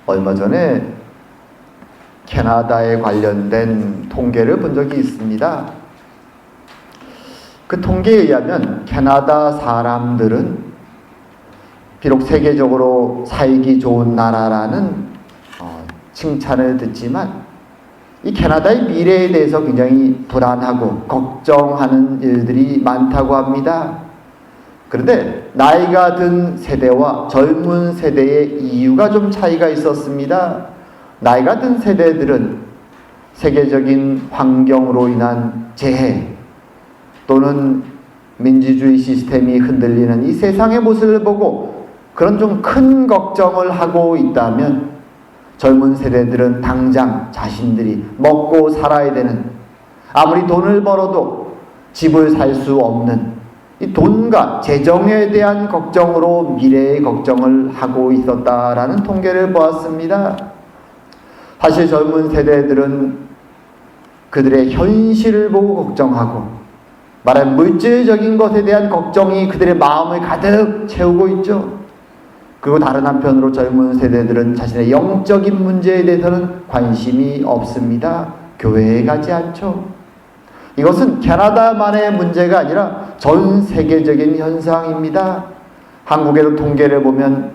얼마 전에 캐나다에 관련된 통계를 본 적이 있습니다. 그 통계에 의하면 캐나다 사람들은 비록 세계적으로 살기 좋은 나라라는 칭찬을 듣지만 이 캐나다의 미래에 대해서 굉장히 불안하고 걱정하는 일들이 많다고 합니다. 그런데 나이가 든 세대와 젊은 세대의 이유가 좀 차이가 있었습니다. 나이가 든 세대들은 세계적인 환경으로 인한 재해 또는 민주주의 시스템이 흔들리는 이 세상의 모습을 보고 그런 좀 큰 걱정을 하고 있다면, 젊은 세대들은 당장 자신들이 먹고 살아야 되는, 아무리 돈을 벌어도 집을 살 수 없는 이 돈과 재정에 대한 걱정으로 미래의 걱정을 하고 있었다라는 통계를 보았습니다. 사실 젊은 세대들은 그들의 현실을 보고 걱정하고, 말하면 물질적인 것에 대한 걱정이 그들의 마음을 가득 채우고 있죠. 그리고 다른 한편으로 젊은 세대들은 자신의 영적인 문제에 대해서는 관심이 없습니다. 교회에 가지 않죠. 이것은 캐나다만의 문제가 아니라 전 세계적인 현상입니다. 한국에도 통계를 보면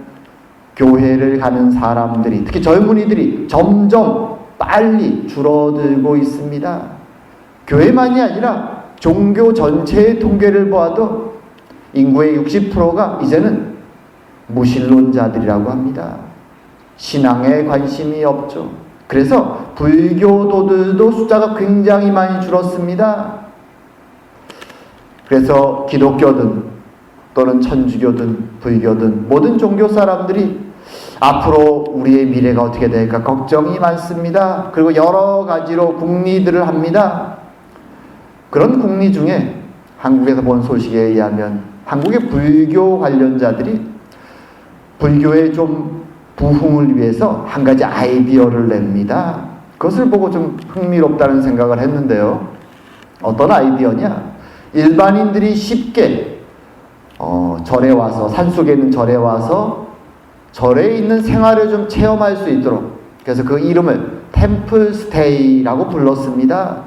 교회를 가는 사람들이, 특히 젊은이들이 점점 빨리 줄어들고 있습니다. 교회만이 아니라 종교 전체의 통계를 보아도 인구의 60%가 이제는 무신론자들이라고 합니다. 신앙에 관심이 없죠. 그래서 불교도들도 숫자가 굉장히 많이 줄었습니다. 그래서 기독교든 또는 천주교든 불교든 모든 종교 사람들이 앞으로 우리의 미래가 어떻게 될까 걱정이 많습니다. 그리고 여러 가지로 궁리들을 합니다. 그런 궁리 중에 한국에서 본 소식에 의하면 한국의 불교 관련자들이 불교의 좀 부흥을 위해서 한 가지 아이디어를 냅니다. 그것을 보고 좀 흥미롭다는 생각을 했는데요. 어떤 아이디어냐? 일반인들이 쉽게 절에 와서, 산속에 있는 절에 와서 절에 있는 생활을 좀 체험할 수 있도록, 그래서 그 이름을 템플 스테이라고 불렀습니다.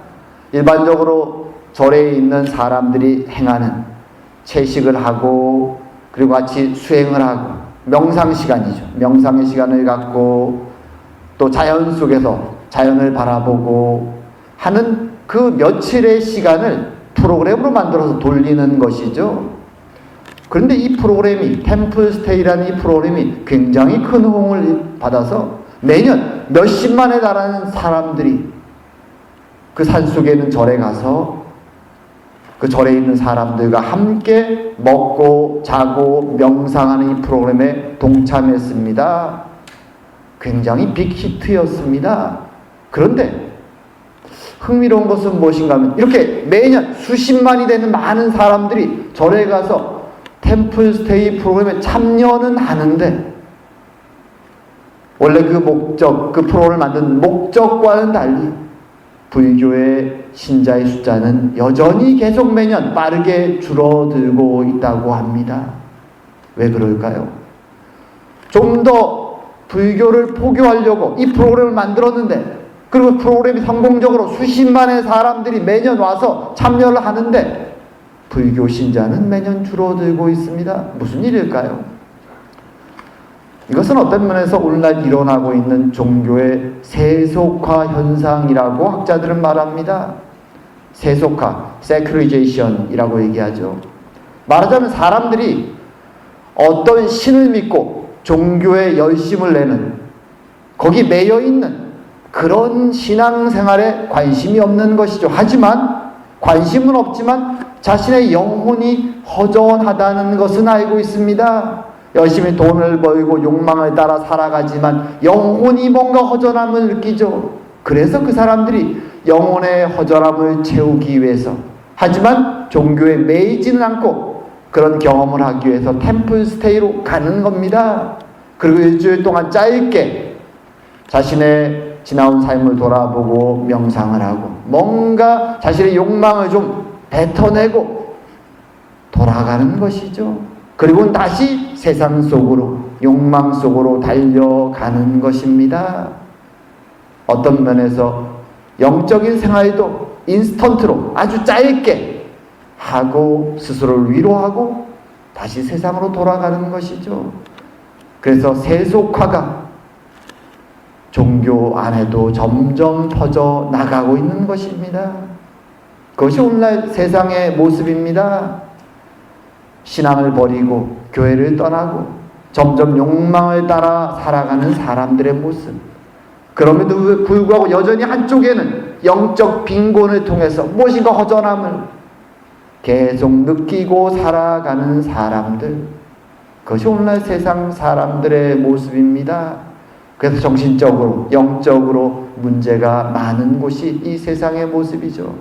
일반적으로 절에 있는 사람들이 행하는 채식을 하고 그리고 같이 수행을 하고 명상 시간이죠. 명상의 시간을 갖고 또 자연 속에서 자연을 바라보고 하는 그 며칠의 시간을 프로그램으로 만들어서 돌리는 것이죠. 그런데 이 프로그램이, 템플 스테이라는 이 프로그램이 굉장히 큰 호응을 받아서 매년 몇십만에 달하는 사람들이 그 산속에 있는 절에 가서 그 절에 있는 사람들과 함께 먹고 자고 명상하는 이 프로그램에 동참했습니다. 굉장히 빅히트였습니다. 그런데 흥미로운 것은 무엇인가 하면 이렇게 매년 수십만이 되는 많은 사람들이 절에 가서 템플 스테이 프로그램에 참여는 하는데 원래 그 목적, 그 프로그램을 만든 목적과는 달리 불교의 신자의 숫자는 여전히 계속 매년 빠르게 줄어들고 있다고 합니다. 왜 그럴까요? 좀 더 불교를 포교하려고 이 프로그램을 만들었는데, 그리고 프로그램이 성공적으로 수십만의 사람들이 매년 와서 참여를 하는데 불교 신자는 매년 줄어들고 있습니다. 무슨 일일까요? 이것은 어떤 면에서 오늘날 일어나고 있는 종교의 세속화 현상이라고 학자들은 말합니다. 세속화, secularization 이라고 얘기하죠. 말하자면 사람들이 어떤 신을 믿고 종교에 열심을 내는, 거기 매여 있는 그런 신앙생활에 관심이 없는 것이죠. 하지만 관심은 없지만 자신의 영혼이 허전하다는 것은 알고 있습니다. 열심히 돈을 벌고 욕망을 따라 살아가지만 영혼이 뭔가 허전함을 느끼죠. 그래서 그 사람들이 영혼의 허전함을 채우기 위해서, 하지만 종교에 매이지는 않고 그런 경험을 하기 위해서 템플 스테이로 가는 겁니다. 그리고 일주일 동안 짧게 자신의 지나온 삶을 돌아보고 명상을 하고 뭔가 자신의 욕망을 좀 뱉어내고 돌아가는 것이죠. 그리고는 다시 세상 속으로, 욕망 속으로 달려가는 것입니다. 어떤 면에서 영적인 생활도 인스턴트로 아주 짧게 하고 스스로를 위로하고 다시 세상으로 돌아가는 것이죠. 그래서 세속화가 종교 안에도 점점 퍼져 나가고 있는 것입니다. 그것이 오늘날 세상의 모습입니다. 신앙을 버리고 교회를 떠나고 점점 욕망을 따라 살아가는 사람들의 모습. 그럼에도 불구하고 여전히 한쪽에는 영적 빈곤을 통해서 무엇인가 허전함을 계속 느끼고 살아가는 사람들. 그것이 오늘날 세상 사람들의 모습입니다. 그래서 정신적으로, 영적으로 문제가 많은 곳이 이 세상의 모습이죠.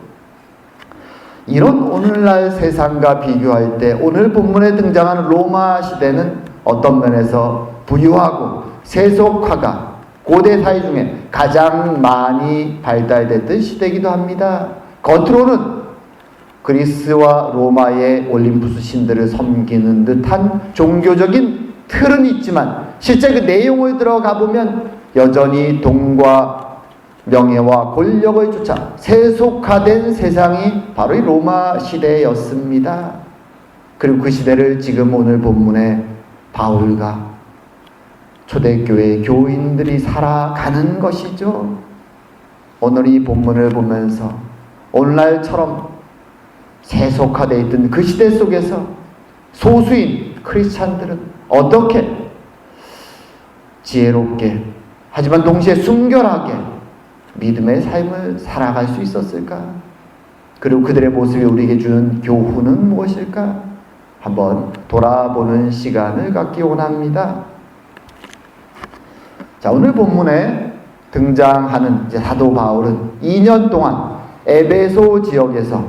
이런 오늘날 세상과 비교할 때 오늘 본문에 등장하는 로마 시대는 어떤 면에서 부유하고 세속화가 고대 사회 중에 가장 많이 발달됐던 시대이기도 합니다. 겉으로는 그리스와 로마의 올림푸스 신들을 섬기는 듯한 종교적인 틀은 있지만 실제 그 내용을 들어가 보면 여전히 돈과 명예와 권력을 쫓아 세속화된 세상이 바로 이 로마 시대였습니다. 그리고 그 시대를 지금 오늘 본문에 바울과 초대교회 교인들이 살아가는 것이죠. 오늘 이 본문을 보면서 오늘날처럼 세속화되어 있던 그 시대 속에서 소수인 크리스찬들은 어떻게 지혜롭게 하지만 동시에 순결하게 믿음의 삶을 살아갈 수 있었을까? 그리고 그들의 모습이 우리에게 주는 교훈은 무엇일까? 한번 돌아보는 시간을 갖기 원합니다. 자, 오늘 본문에 등장하는 사도 바울은 2년 동안 에베소 지역에서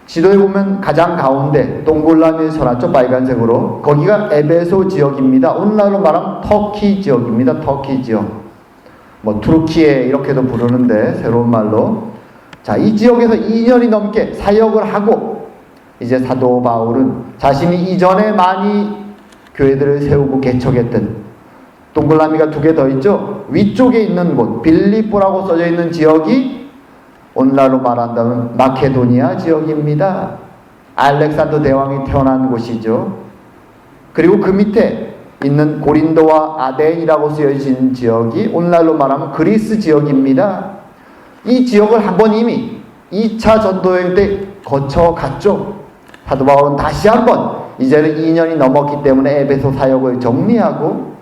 지도에 보면 가장 가운데 동글라미 서놨죠. 빨간색으로. 거기가 에베소 지역입니다. 오늘날로 말하면 터키 지역입니다. 터키 지역. 뭐 투르키에 이렇게도 부르는데 새로운 말로. 자, 이 지역에서 2년이 넘게 사역을 하고 이제 사도 바울은 자신이 이전에 많이 교회들을 세우고 개척했던 동글라미가 2개 더 있죠. 위쪽에 있는 곳 빌립보라고 써져 있는 지역이 오늘날로 말한다면 마케도니아 지역입니다. 알렉산더 대왕이 태어난 곳이죠. 그리고 그 밑에 있는 고린도와 아덴이라고 쓰여진 지역이 오늘날로 말하면 그리스 지역입니다. 이 지역을 한번 이미 2차 전도여행 때 거쳐갔죠. 사도 바울은 다시 한번 이제는 2년이 넘었기 때문에 에베소 사역을 정리하고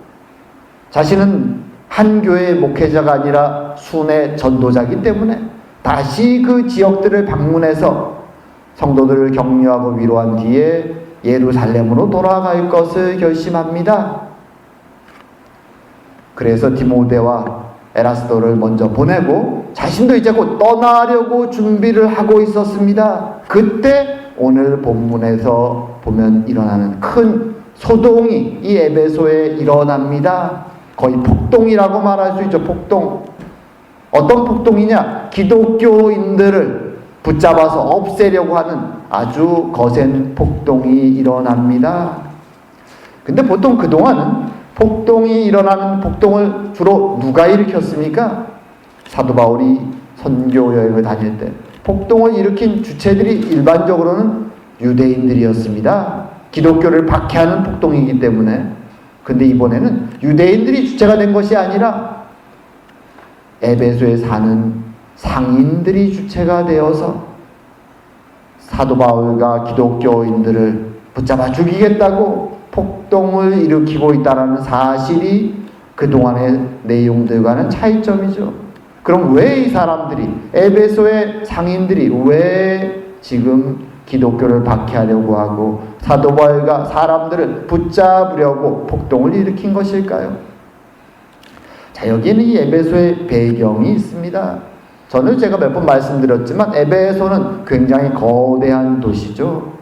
자신은 한 교회의 목회자가 아니라 순회 전도자이기 때문에 다시 그 지역들을 방문해서 성도들을 격려하고 위로한 뒤에 예루살렘으로 돌아갈 것을 결심합니다. 그래서 디모데와 에라스도를 먼저 보내고 자신도 이제 곧 떠나려고 준비를 하고 있었습니다. 그때 오늘 본문에서 보면 일어나는 큰 소동이 이 에베소에 일어납니다. 거의 폭동이라고 말할 수 있죠. 폭동. 어떤 폭동이냐? 기독교인들을 붙잡아서 없애려고 하는 아주 거센 폭동이 일어납니다. 근데 보통 그동안은 폭동이 일어나는 폭동을 주로 누가 일으켰습니까? 사도 바울이 선교 여행을 다닐 때 폭동을 일으킨 주체들이 일반적으로는 유대인들이었습니다. 기독교를 박해하는 폭동이기 때문에. 근데 이번에는 유대인들이 주체가 된 것이 아니라 에베소에 사는 상인들이 주체가 되어서 사도 바울과 기독교인들을 붙잡아 죽이겠다고 폭동을 일으키고 있다는 사실이 그동안의 내용들과는 차이점이죠. 그럼 왜 이 사람들이, 에베소의 상인들이 왜 지금 기독교를 박해하려고 하고 사도 바울과 사람들을 붙잡으려고 폭동을 일으킨 것일까요? 자, 여기에는 이 에베소의 배경이 있습니다. 저는 제가 몇 번 말씀드렸지만 에베소는 굉장히 거대한 도시죠.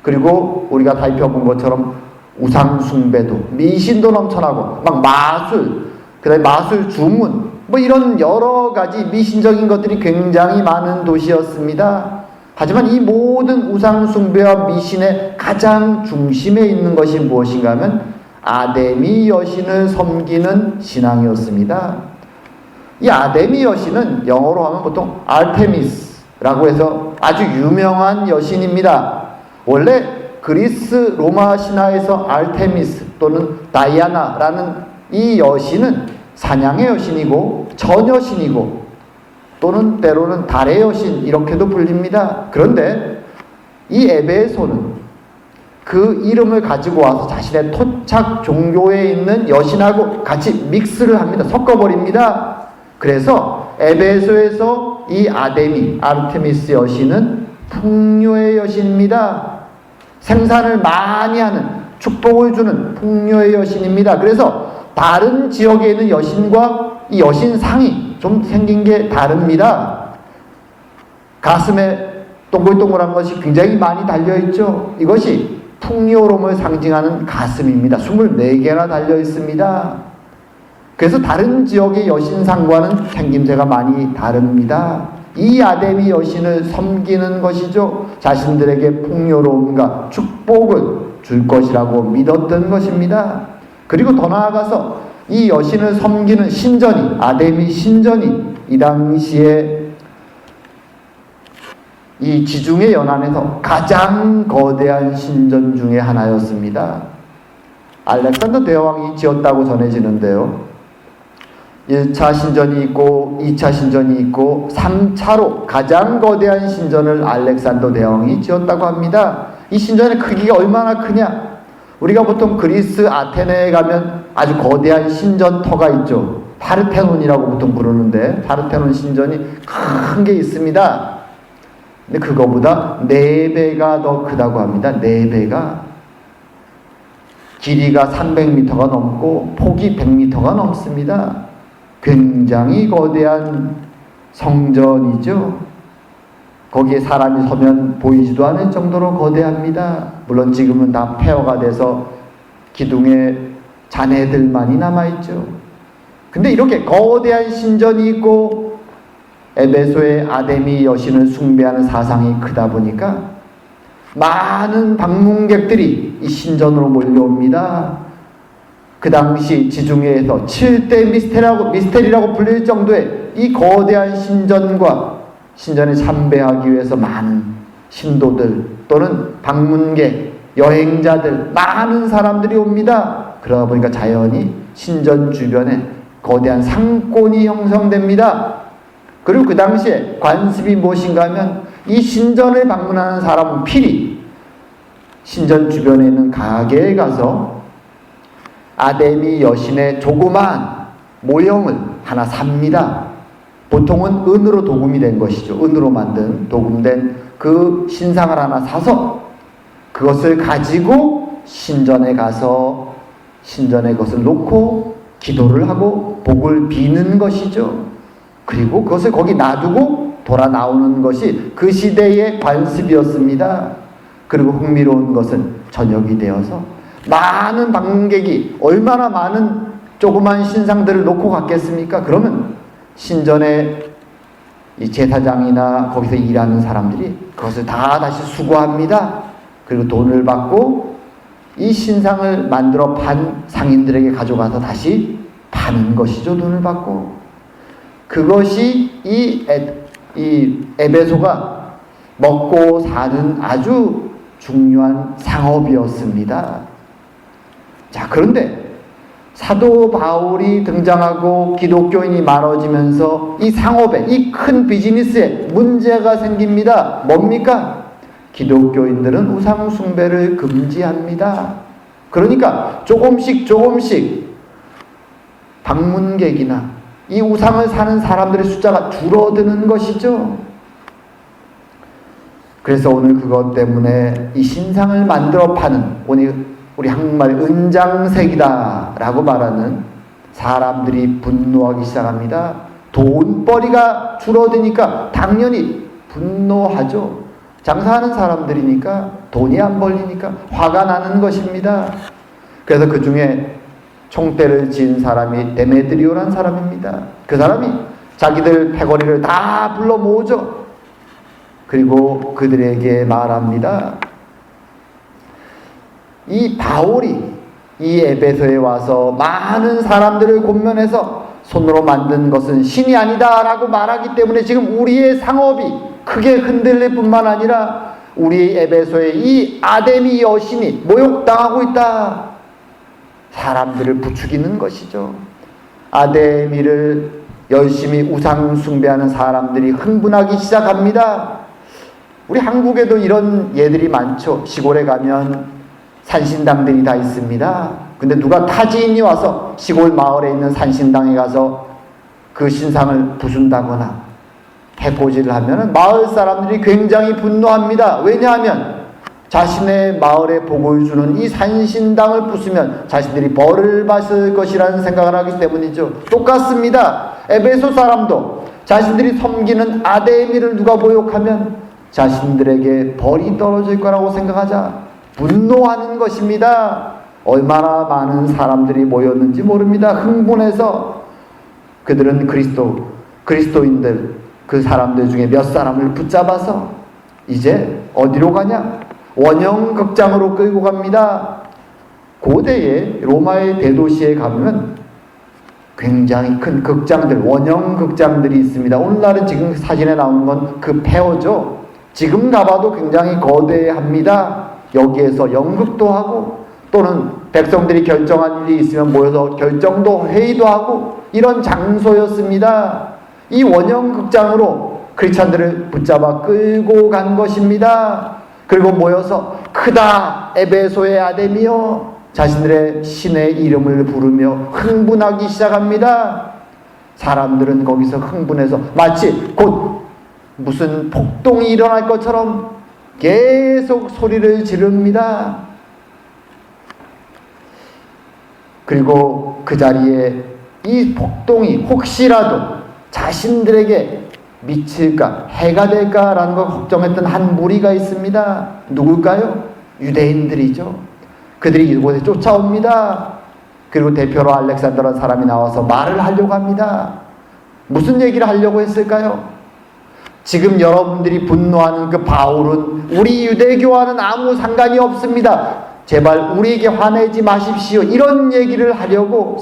그리고 우리가 살펴본 것처럼 우상 숭배도, 미신도 넘쳐나고 막 마술, 그다음에 마술 주문, 뭐 이런 여러 가지 미신적인 것들이 굉장히 많은 도시였습니다. 하지만 이 모든 우상숭배와 미신의 가장 중심에 있는 것이 무엇인가 하면 아데미 여신을 섬기는 신앙이었습니다. 이 아데미 여신은 영어로 하면 보통 아르테미스라고 해서 아주 유명한 여신입니다. 원래 그리스 로마 신화에서 아르테미스 또는 다이아나라는 이 여신은 사냥의 여신이고 처녀신이고 또는 때로는 달의 여신 이렇게도 불립니다. 그런데 이 에베소는 그 이름을 가지고 와서 자신의 토착 종교에 있는 여신하고 같이 믹스를 합니다. 섞어버립니다. 그래서 에베소에서 이 아르테미스 여신은 풍요의 여신입니다. 생산을 많이 하는, 축복을 주는 풍요의 여신입니다. 그래서 다른 지역에 있는 여신과 이 여신상이 좀 생긴 게 다릅니다. 가슴에 동글동글한 것이 굉장히 많이 달려있죠. 이것이 풍요로움을 상징하는 가슴입니다. 24개나 달려 있습니다. 그래서 다른 지역의 여신상과는 생김새가 많이 다릅니다. 이 아데미 여신을 섬기는 것이죠. 자신들에게 풍요로움과 축복을 줄 것이라고 믿었던 것입니다. 그리고 더 나아가서 이 여신을 섬기는 신전이, 아데미 신전이 이 당시에 이 지중해 연안에서 가장 거대한 신전 중에 하나였습니다. 알렉산더 대왕이 지었다고 전해지는데요. 1차 신전이 있고 2차 신전이 있고 3차로 가장 거대한 신전을 알렉산더 대왕이 지었다고 합니다. 이 신전의 크기가 얼마나 크냐? 우리가 보통 그리스 아테네에 가면 아주 거대한 신전터가 있죠. 파르테논이라고 보통 부르는데 파르테논 신전이 큰 게 있습니다. 근데 그거보다 4배가 더 크다고 합니다. 4배가. 길이가 300m가 넘고 폭이 100m가 넘습니다. 굉장히 거대한 성전이죠. 거기에 사람이 서면 보이지도 않을 정도로 거대합니다. 물론 지금은 다 폐허가 돼서 기둥에 잔해들만이 남아있죠. 근데 이렇게 거대한 신전이 있고 에베소의 아데미 여신을 숭배하는 사상이 크다 보니까 많은 방문객들이 이 신전으로 몰려옵니다. 그 당시 지중해에서 7대 미스테리라고 불릴 정도의 이 거대한 신전과 신전에 참배하기 위해서 많은 신도들 또는 방문객, 여행자들, 많은 사람들이 옵니다. 그러다 보니까 자연히 신전 주변에 거대한 상권이 형성됩니다. 그리고 그 당시에 관습이 무엇인가 하면 이 신전을 방문하는 사람은 필히 신전 주변에 있는 가게에 가서 아데미 여신의 조그마한 모형을 하나 삽니다. 보통은 은으로 도금이 된 것이죠. 은으로 만든 도금된 그 신상을 하나 사서 그것을 가지고 신전에 가서 신전에 그것을 놓고 기도를 하고 복을 비는 것이죠. 그리고 그것을 거기 놔두고 돌아 나오는 것이 그 시대의 관습이었습니다. 그리고 흥미로운 것은 저녁이 되어서 많은 방문객이 얼마나 많은 조그만 신상들을 놓고 갔겠습니까? 그러면 신전에 이 제사장이나 거기서 일하는 사람들이 그것을 다 다시 수거합니다. 그리고 돈을 받고 이 신상을 만들어 판 상인들에게 가져가서 다시 파는 것이죠. 돈을 받고. 그것이 이 에베소가 먹고 사는 아주 중요한 상업이었습니다. 자, 그런데 사도 바울이 등장하고 기독교인이 많아지면서 이 상업에, 이 큰 비즈니스에 문제가 생깁니다. 뭡니까? 기독교인들은 우상 숭배를 금지합니다. 그러니까 조금씩 방문객이나 이 우상을 사는 사람들의 숫자가 줄어드는 것이죠. 그래서 오늘 그것 때문에 이 신상을 만들어 파는, 우리 한국말에 은장색이다 라고 말하는 사람들이 분노하기 시작합니다. 돈벌이가 줄어드니까 당연히 분노하죠. 장사하는 사람들이니까 돈이 안 벌리니까 화가 나는 것입니다. 그래서 그 중에 총대를 지은 사람이 데메드리오라는 사람입니다. 그 사람이 자기들 패거리를 다 불러 모으죠. 그리고 그들에게 말합니다. 이 바울이 이 에베소에 와서 많은 사람들을 권면해서 손으로 만든 것은 신이 아니다 라고 말하기 때문에 지금 우리의 상업이 크게 흔들릴 뿐만 아니라 우리 에베소의 이 아데미 여신이 모욕당하고 있다. 사람들을 부추기는 것이죠. 아데미를 열심히 우상 숭배하는 사람들이 흥분하기 시작합니다. 우리 한국에도 이런 예들이 많죠. 시골에 가면 산신당들이 다 있습니다. 근데 누가 타지인이 와서 시골 마을에 있는 산신당에 가서 그 신상을 부순다거나 해코지를 하면 마을 사람들이 굉장히 분노합니다. 왜냐하면 자신의 마을에 복을 주는 이 산신당을 부수면 자신들이 벌을 받을 것이라는 생각을 하기 때문이죠. 똑같습니다. 에베소 사람도 자신들이 섬기는 아데미를 누가 모욕하면 자신들에게 벌이 떨어질 거라고 생각하자 분노하는 것입니다. 얼마나 많은 사람들이 모였는지 모릅니다. 흥분해서 그들은 그리스도인들 그 사람들 중에 몇 사람을 붙잡아서 이제 어디로 가냐? 원형극장으로 끌고 갑니다. 고대의 로마의 대도시에 가면 굉장히 큰 극장들, 원형극장들이 있습니다. 오늘날은 지금 사진에 나오는 건 그 폐허죠. 지금 가봐도 굉장히 거대합니다. 여기에서 연극도 하고 또는 백성들이 결정한 일이 있으면 모여서 결정도 회의도 하고 이런 장소였습니다. 이 원형극장으로 크리스찬들을 붙잡아 끌고 간 것입니다. 그리고 모여서 크다 에베소의 아데미여 자신들의 신의 이름을 부르며 흥분하기 시작합니다. 사람들은 거기서 흥분해서 마치 곧 무슨 폭동이 일어날 것처럼 계속 소리를 지릅니다. 그리고 그 자리에 이 폭동이 혹시라도 자신들에게 미칠까, 해가 될까라는 걸 걱정했던 한 무리가 있습니다. 누굴까요? 유대인들이죠. 그들이 이곳에 쫓아옵니다. 그리고 대표로 알렉산더라는 사람이 나와서 말을 하려고 합니다. 무슨 얘기를 하려고 했을까요? 지금 여러분들이 분노하는 그 바울은 우리 유대교와는 아무 상관이 없습니다. 제발 우리에게 화내지 마십시오. 이런 얘기를 하려고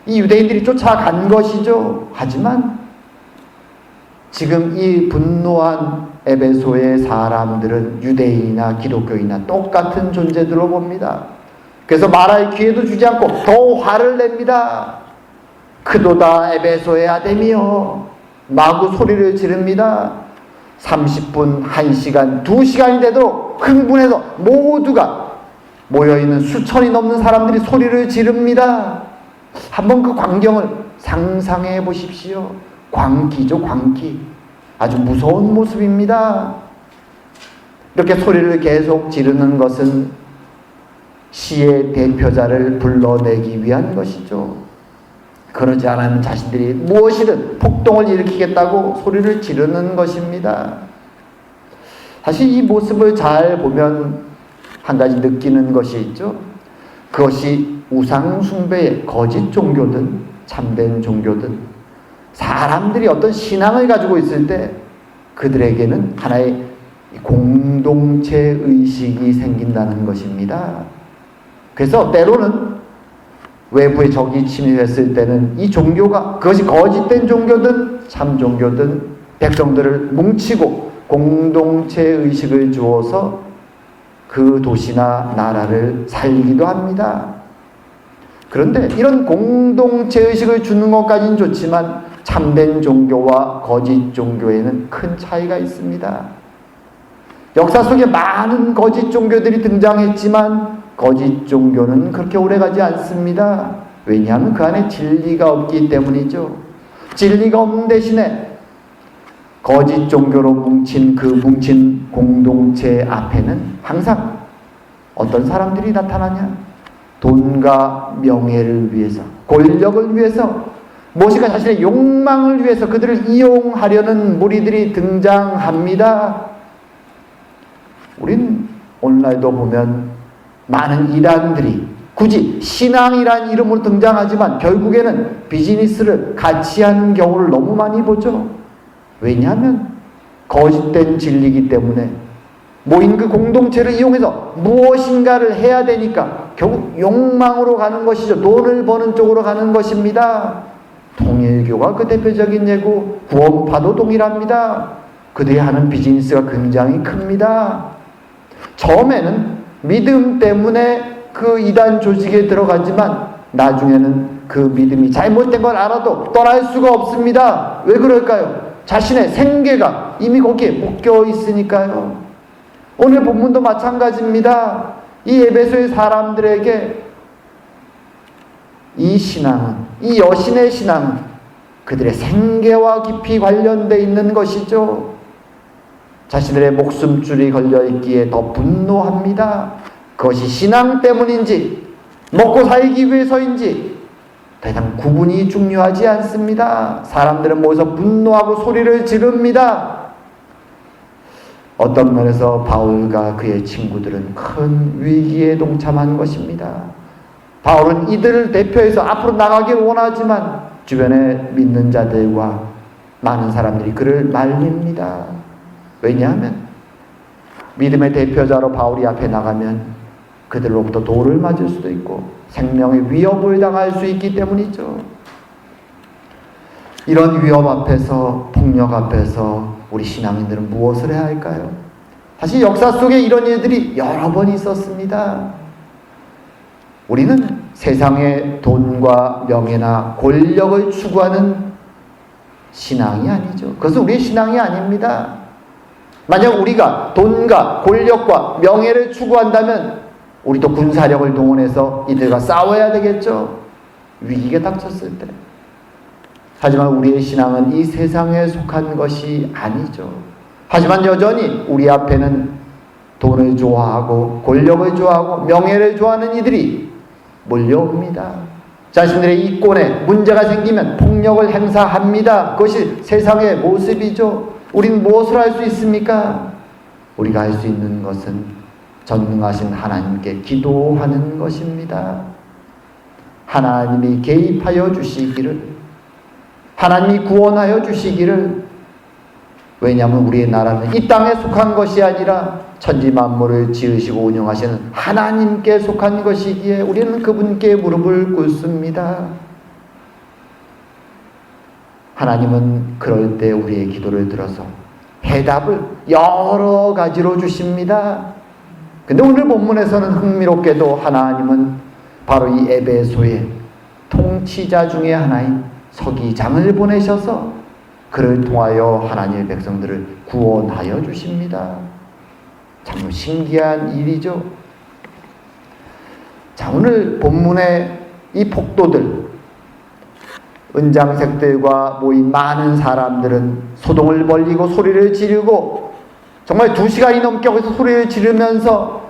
이 유대인들이 쫓아간 것이죠. 하지만 지금 이 분노한 에베소의 사람들은 유대인이나 기독교인이나 똑같은 존재들로 봅니다. 그래서 말할 기회도 주지 않고 더 화를 냅니다. 크도다 에베소의 아데미여 마구 소리를 지릅니다. 30분, 1시간, 2시간이 되도록 흥분해서 모두가 모여있는 수천이 넘는 사람들이 소리를 지릅니다. 한번 그 광경을 상상해 보십시오. 광기죠, 광기. 아주 무서운 모습입니다. 이렇게 소리를 계속 지르는 것은 시의 대표자를 불러내기 위한 것이죠. 그러지 않으면 자신들이 무엇이든 폭동을 일으키겠다고 소리를 지르는 것입니다. 사실 이 모습을 잘 보면 한 가지 느끼는 것이 있죠. 그것이 우상숭배의 거짓 종교든 참된 종교든 사람들이 어떤 신앙을 가지고 있을 때 그들에게는 하나의 공동체 의식이 생긴다는 것입니다. 그래서 때로는 외부의 적이 침입했을 때는 이 종교가 그것이 거짓된 종교든 참 종교든 백성들을 뭉치고 공동체 의식을 주어서 그 도시나 나라를 살리기도 합니다. 그런데 이런 공동체 의식을 주는 것까지는 좋지만 참된 종교와 거짓 종교에는 큰 차이가 있습니다. 역사 속에 많은 거짓 종교들이 등장했지만 거짓 종교는 그렇게 오래가지 않습니다. 왜냐하면 그 안에 진리가 없기 때문이죠. 진리가 없는 대신에 거짓 종교로 뭉친 공동체 앞에는 항상 어떤 사람들이 나타나냐? 돈과 명예를 위해서, 권력을 위해서, 무엇인가 자신의 욕망을 위해서 그들을 이용하려는 무리들이 등장합니다. 우린 오늘날도 보면 많은 이단들이 굳이 신앙이란 이름으로 등장하지만 결국에는 비즈니스를 같이 하는 경우를 너무 많이 보죠. 왜냐하면 거짓된 진리이기 때문에 모인 그 공동체를 이용해서 무엇인가를 해야 되니까 결국 욕망으로 가는 것이죠. 돈을 버는 쪽으로 가는 것입니다. 통일교가 그 대표적인 예고, 구원파도 동일합니다. 그들이 하는 비즈니스가 굉장히 큽니다. 처음에는 믿음 때문에 그 이단 조직에 들어가지만 나중에는 그 믿음이 잘못된 걸 알아도 떠날 수가 없습니다. 왜 그럴까요? 자신의 생계가 이미 거기에 묶여 있으니까요. 오늘 본문도 마찬가지입니다. 이 에베소의 사람들에게 이 신앙은, 이 여신의 신앙은 그들의 생계와 깊이 관련되어 있는 것이죠. 자신들의 목숨줄이 걸려있기에 더 분노합니다. 그것이 신앙 때문인지 먹고 살기 위해서인지 더 이상 구분이 중요하지 않습니다. 사람들은 모여서 분노하고 소리를 지릅니다. 어떤 면에서 바울과 그의 친구들은 큰 위기에 동참한 것입니다. 바울은 이들을 대표해서 앞으로 나가길 원하지만 주변에 믿는 자들과 많은 사람들이 그를 말립니다. 왜냐하면 믿음의 대표자로 바울이 앞에 나가면 그들로부터 돌을 맞을 수도 있고 생명의 위협을 당할 수 있기 때문이죠. 이런 위협 앞에서, 폭력 앞에서 우리 신앙인들은 무엇을 해야 할까요? 사실 역사 속에 이런 일들이 여러 번 있었습니다. 우리는 세상의 돈과 명예나 권력을 추구하는 신앙이 아니죠. 그것은 우리의 신앙이 아닙니다. 만약 우리가 돈과 권력과 명예를 추구한다면 우리도 군사력을 동원해서 이들과 싸워야 되겠죠. 위기가 닥쳤을 때. 하지만 우리의 신앙은 이 세상에 속한 것이 아니죠. 하지만 여전히 우리 앞에는 돈을 좋아하고 권력을 좋아하고 명예를 좋아하는 이들이 몰려옵니다. 자신들의 이권에 문제가 생기면 폭력을 행사합니다. 그것이 세상의 모습이죠. 우리는 무엇을 할 수 있습니까? 우리가 할 수 있는 것은 전능하신 하나님께 기도하는 것입니다. 하나님이 개입하여 주시기를, 하나님이 구원하여 주시기를. 왜냐하면 우리의 나라는 이 땅에 속한 것이 아니라 천지 만물을 지으시고 운영하시는 하나님께 속한 것이기에 우리는 그분께 무릎을 꿇습니다. 하나님은 그럴 때 우리의 기도를 들어서 해답을 여러 가지로 주십니다. 근데 오늘 본문에서는 흥미롭게도 하나님은 바로 이 에베소의 통치자 중에 하나인 서기장을 보내셔서 그를 통하여 하나님의 백성들을 구원하여 주십니다. 참 신기한 일이죠. 자, 오늘 본문의 이 폭도들, 은장색들과 모인 많은 사람들은 소동을 벌이고 소리를 지르고 정말 2시간이 넘게 거기서 소리를 지르면서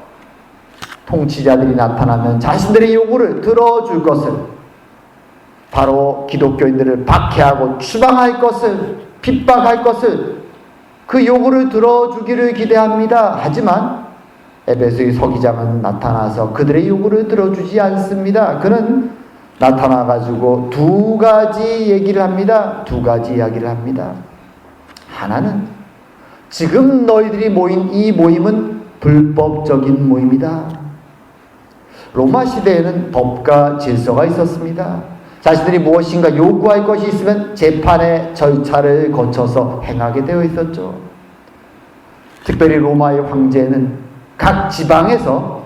통치자들이 나타나면 자신들의 요구를 들어줄 것을, 바로 기독교인들을 박해하고 추방할 것을, 핍박할 것을, 그 요구를 들어주기를 기대합니다. 하지만 에베소의 서기장은 나타나서 그들의 요구를 들어주지 않습니다. 그는 나타나가지고 2가지 얘기를 합니다. 2가지 이야기를 합니다. 하나는 지금 너희들이 모인 이 모임은 불법적인 모임이다. 로마 시대에는 법과 질서가 있었습니다. 자신들이 무엇인가 요구할 것이 있으면 재판의 절차를 거쳐서 행하게 되어 있었죠. 특별히 로마의 황제는 각 지방에서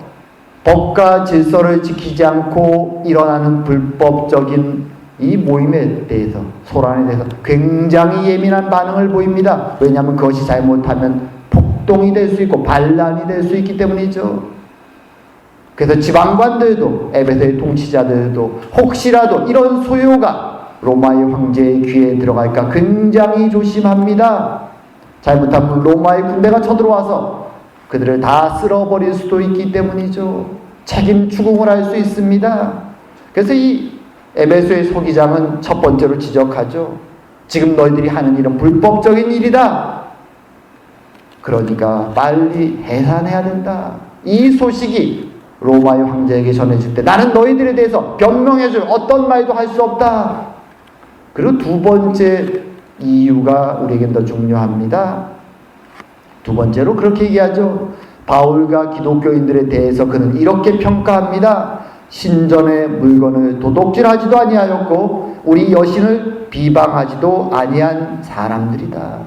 법과 질서를 지키지 않고 일어나는 불법적인 이 모임에 대해서, 소란에 대해서 굉장히 예민한 반응을 보입니다. 왜냐하면 그것이 잘못하면 폭동이 될 수 있고 반란이 될 수 있기 때문이죠. 그래서 지방관들도, 에베소의 통치자들도 혹시라도 이런 소요가 로마의 황제의 귀에 들어갈까 굉장히 조심합니다. 잘못하면 로마의 군대가 쳐들어와서 그들을 다 쓸어버릴 수도 있기 때문이죠. 책임 추궁을 할 수 있습니다. 그래서 이 에베소의 서기장은 첫 번째로 지적하죠. 지금 너희들이 하는 일은 불법적인 일이다. 그러니까 빨리 해산해야 된다. 이 소식이 로마의 황제에게 전해질 때 나는 너희들에 대해서 변명해줄 어떤 말도 할 수 없다. 그리고 2번째 이유가 우리에겐 더 중요합니다. 두 번째로 그렇게 얘기하죠. 바울과 기독교인들에 대해서 그는 이렇게 평가합니다. 신전의 물건을 도둑질하지도 아니하였고 우리 여신을 비방하지도 아니한 사람들이다.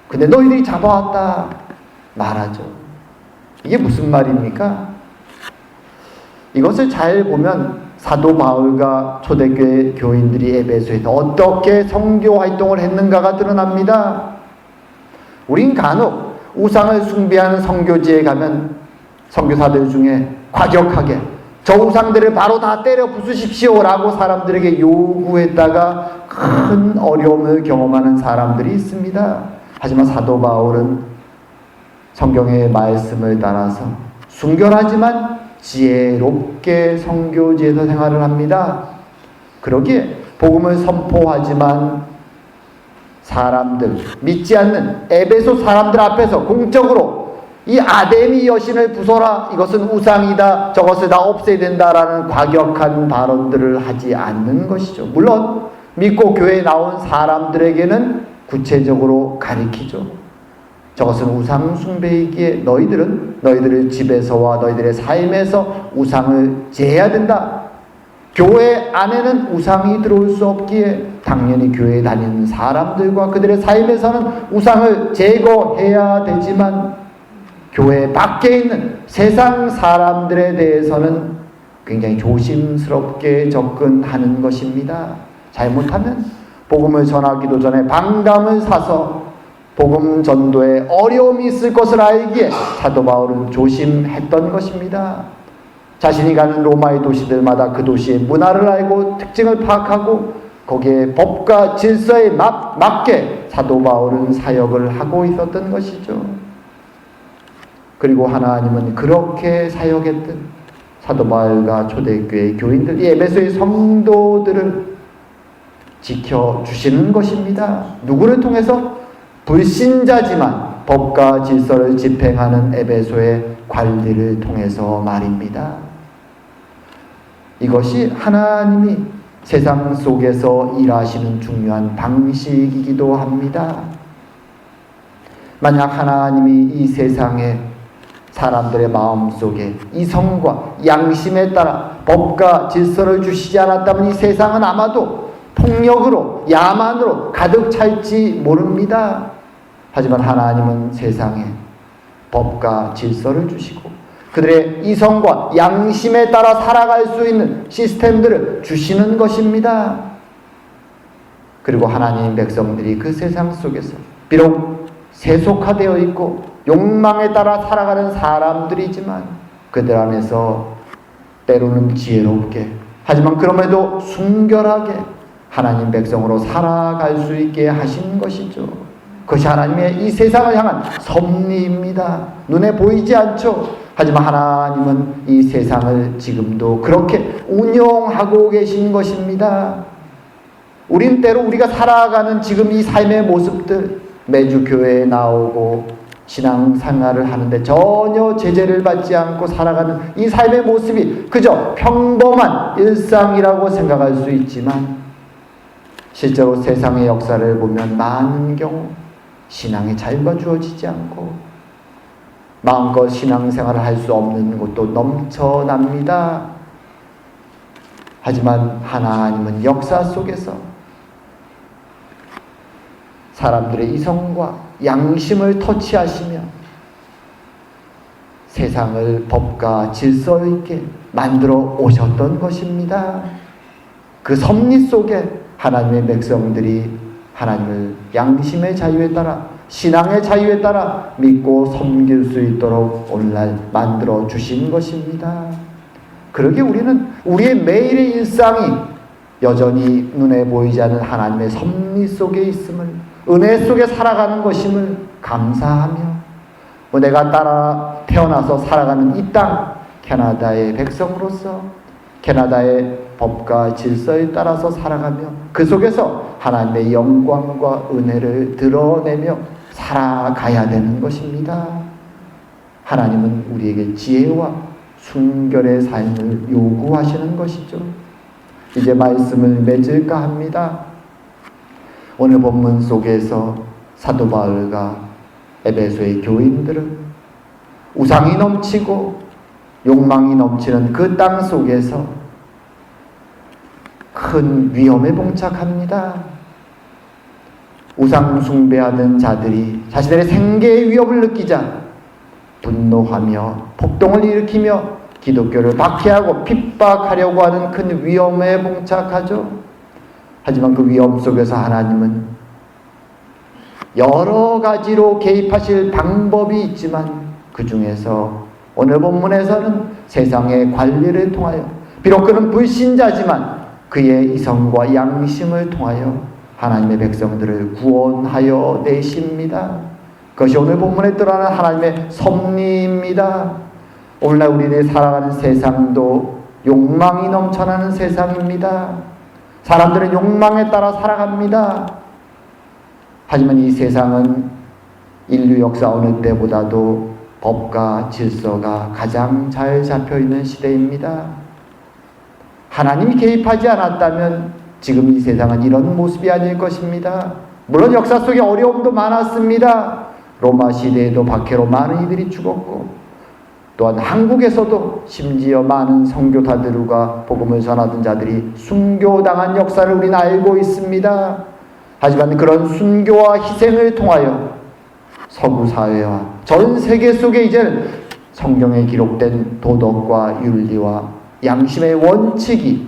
근데 너희들이 잡아왔다 말하죠. 이게 무슨 말입니까? 이것을 잘 보면 사도 바울과 초대교회 교인들이 에베소에서 어떻게 선교 활동을 했는가가 드러납니다. 우린 간혹 우상을 숭배하는 선교지에 가면 선교사들 중에 과격하게 저 우상들을 바로 다 때려 부수십시오라고 사람들에게 요구했다가 큰 어려움을 경험하는 사람들이 있습니다. 하지만 사도 바울은 성경의 말씀을 따라서 순결하지만 지혜롭게 선교지에서 생활을 합니다. 그러기에 복음을 선포하지만 사람들, 믿지 않는 에베소 사람들 앞에서 공적으로 이 아데미 여신을 부숴라, 이것은 우상이다, 저것을 다 없애야 된다라는 과격한 발언들을 하지 않는 것이죠. 물론 믿고 교회에 나온 사람들에게는 구체적으로 가리키죠. 저것은 우상 숭배이기에 너희들의 집에서와 너희들의 삶에서 우상을 제해야 된다. 교회 안에는 우상이 들어올 수 없기에 당연히 교회에 다니는 사람들과 그들의 삶에서는 우상을 제거해야 되지만 교회 밖에 있는 세상 사람들에 대해서는 굉장히 조심스럽게 접근하는 것입니다. 잘못하면 복음을 전하기도 전에 반감을 사서 복음 전도에 어려움이 있을 것을 알기에 사도 바울은 조심했던 것입니다. 자신이 가는 로마의 도시들마다 그 도시의 문화를 알고 특징을 파악하고 거기에 법과 질서에 맞게 사도 바울은 사역을 하고 있었던 것이죠. 그리고 하나님은 그렇게 사역했던 사도 바울과 초대교회 교인들, 이 에베소의 성도들을 지켜주시는 것입니다. 누구를 통해서? 불신자지만 법과 질서를 집행하는 에베소의 관리를 통해서 말입니다. 이것이 하나님이 세상 속에서 일하시는 중요한 방식이기도 합니다. 만약 하나님이 이 세상에 사람들의 마음속에 이성과 양심에 따라 법과 질서를 주시지 않았다면 이 세상은 아마도 폭력으로 야만으로 가득 찰지 모릅니다. 하지만 하나님은 세상에 법과 질서를 주시고 그들의 이성과 양심에 따라 살아갈 수 있는 시스템들을 주시는 것입니다. 그리고 하나님 백성들이 그 세상 속에서 비록 세속화되어 있고 욕망에 따라 살아가는 사람들이지만 그들 안에서 때로는 지혜롭게 하지만 그럼에도 순결하게 하나님 백성으로 살아갈 수 있게 하신 것이죠. 그것이 하나님의 이 세상을 향한 섭리입니다. 눈에 보이지 않죠. 하지만 하나님은 이 세상을 지금도 그렇게 운영하고 계신 것입니다. 우린 때로 우리가 살아가는 지금 이 삶의 모습들, 매주 교회에 나오고 신앙생활을 하는데 전혀 제재를 받지 않고 살아가는 이 삶의 모습이 그저 평범한 일상이라고 생각할 수 있지만 실제로 세상의 역사를 보면 많은 경우 신앙이 자유가 주어지지 않고 마음껏 신앙생활을 할 수 없는 곳도 넘쳐납니다. 하지만 하나님은 역사 속에서 사람들의 이성과 양심을 터치하시며 세상을 법과 질서 있게 만들어 오셨던 것입니다. 그 섭리 속에 하나님의 백성들이 하나님을 양심의 자유에 따라 신앙의 자유에 따라 믿고 섬길 수 있도록 오늘날 만들어 주신 것입니다. 그러기에 우리는 우리의 매일의 일상이 여전히 눈에 보이지 않는 하나님의 섭리 속에 있음을, 은혜 속에 살아가는 것임을 감사하며 내가 태어나서 살아가는 이 땅 캐나다의 백성으로서 캐나다의 법과 질서에 따라서 살아가며 그 속에서 하나님의 영광과 은혜를 드러내며 살아가야 되는 것입니다. 하나님은 우리에게 지혜와 순결의 삶을 요구하시는 것이죠. 이제 말씀을 맺을까 합니다. 오늘 본문 속에서 사도 바울과 에베소의 교인들은 우상이 넘치고 욕망이 넘치는 그 땅 속에서 큰 위험에 봉착합니다. 우상 숭배하는 자들이 자신들의 생계의 위협을 느끼자 분노하며 폭동을 일으키며 기독교를 박해하고 핍박하려고 하는 큰 위험에 봉착하죠. 하지만 그 위험 속에서 하나님은 여러 가지로 개입하실 방법이 있지만 그 중에서 오늘 본문에서는 세상의 관리를 통하여, 비록 그는 불신자지만 그의 이성과 양심을 통하여 하나님의 백성들을 구원하여 내십니다. 그것이 오늘 본문에 드러나는 하나님의 섭리입니다. 오늘날 우리들이 살아가는 세상도 욕망이 넘쳐나는 세상입니다. 사람들은 욕망에 따라 살아갑니다. 하지만 이 세상은 인류 역사 어느 때보다도 법과 질서가 가장 잘 잡혀있는 시대입니다. 하나님이 개입하지 않았다면 지금 이 세상은 이런 모습이 아닐 것입니다. 물론 역사 속에 어려움도 많았습니다. 로마 시대에도 박해로 많은 이들이 죽었고, 또한 한국에서도 심지어 많은 선교사들과 복음을 전하던 자들이 순교당한 역사를 우리는 알고 있습니다. 하지만 그런 순교와 희생을 통하여 서구 사회와 전 세계 속에 이제는 성경에 기록된 도덕과 윤리와 양심의 원칙이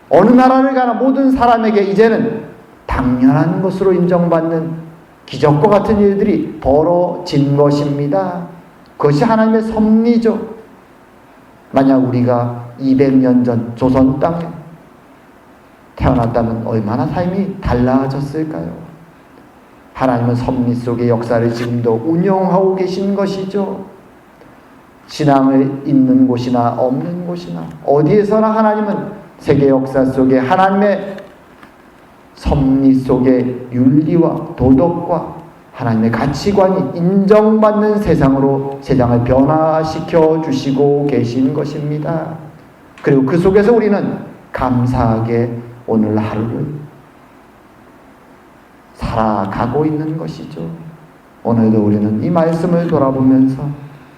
어느 나라를 가나 모든 사람에게 이제는 당연한 것으로 인정받는 기적과 같은 일들이 벌어진 것입니다. 그것이 하나님의 섭리죠. 만약 우리가 200년 전 조선 땅에 태어났다면 얼마나 삶이 달라졌을까요? 하나님은 섭리 속의 역사를 지금도 운영하고 계신 것이죠. 신앙을 있는 곳이나 없는 곳이나 어디에서나 하나님은 세계 역사 속에 하나님의 섭리 속의 윤리와 도덕과 하나님의 가치관이 인정받는 세상으로 세상을 변화시켜 주시고 계신 것입니다. 그리고 그 속에서 우리는 감사하게 오늘 하루를 살아가고 있는 것이죠. 오늘도 우리는 이 말씀을 돌아보면서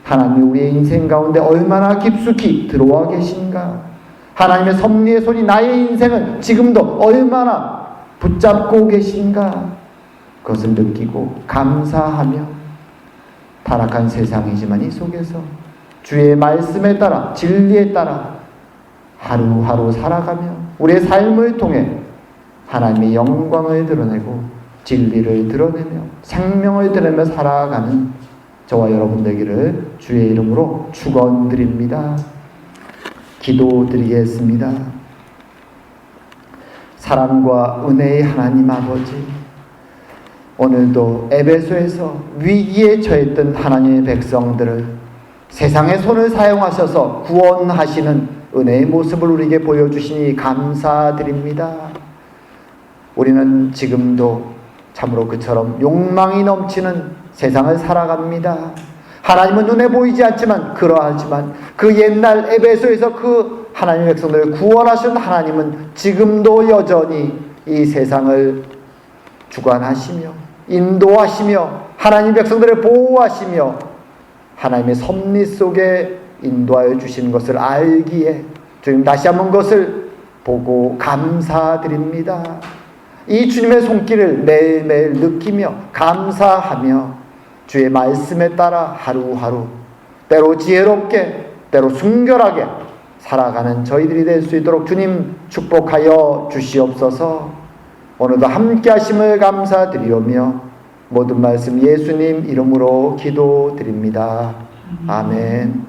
하나님이 우리의 인생 가운데 얼마나 깊숙이 들어와 계신가, 하나님의 섭리의 손이 나의 인생을 지금도 얼마나 붙잡고 계신가, 그것을 느끼고 감사하며 타락한 세상이지만 이 속에서 주의 말씀에 따라 진리에 따라 하루하루 살아가며 우리의 삶을 통해 하나님의 영광을 드러내고 진리를 드러내며 생명을 드러내며 살아가는 저와 여러분 되기를 주의 이름으로 축원드립니다. 기도드리겠습니다. 사랑과 은혜의 하나님 아버지, 오늘도 에베소에서 위기에 처했던 하나님의 백성들을 세상의 손을 사용하셔서 구원하시는 은혜의 모습을 우리에게 보여주시니 감사드립니다. 우리는 지금도 참으로 그처럼 욕망이 넘치는 세상을 살아갑니다. 하나님은 눈에 보이지 않지만 그러하지만 그 옛날 에베소에서 그 하나님의 백성들을 구원하신 하나님은 지금도 여전히 이 세상을 주관하시며 인도하시며 하나님 백성들을 보호하시며 하나님의 섭리 속에 인도하여 주신 것을 알기에 주님 다시 한번 그것을 보고 감사드립니다. 이 주님의 손길을 매일매일 느끼며 감사하며 주의 말씀에 따라 하루하루 때로 지혜롭게 때로 순결하게 살아가는 저희들이 될 수 있도록 주님 축복하여 주시옵소서. 오늘도 함께 하심을 감사드리오며 모든 말씀 예수님 이름으로 기도드립니다. 아멘.